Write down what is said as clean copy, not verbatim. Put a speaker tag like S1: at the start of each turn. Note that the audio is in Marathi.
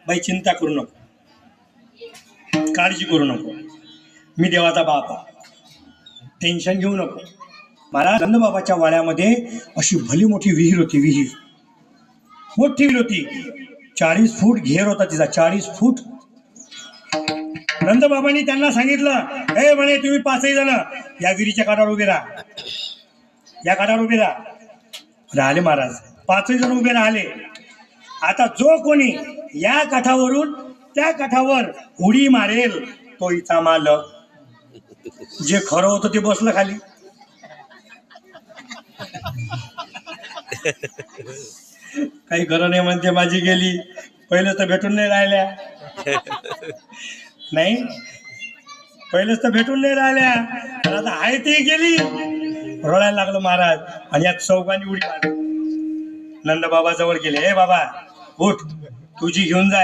S1: बाई चिंता करू नको, काळजी करू नको, मी देवाचा बाप, टेन्शन घेऊ नको. महाराज नंदबाबाच्या वाड्यामध्ये अशी भली मोठी विहीर होती. विहीर मोठी विहीर होती, 40 फूट घेर होता तिचा, 40 फूट. नंदबाबांनी त्यांना सांगितलं, हे म्हणे तुम्ही 5 जण या विहिरीच्या काठावर उभे राहा, या काठावर उभे राहिले. महाराज 5 जण उभे राहिले. आता जो कोणी या काठावरून त्या काठावर उडी मारेल तो इथं मालक. जे खरं होतं ते बसलं खाली. काही खरं नाही म्हणते, माझी गेली. पहिलेच तर भेटून नाही राहिल्या, नाही पहिलेच तर भेटून नाही राहिल्या, पण आता आहे ते गेली. रडायला लागलं महाराज. आणि या चौघांनी उडी मारली. नंदबाबा जवळ गेले, हे बाबा उठ, तुझी घेऊन जा.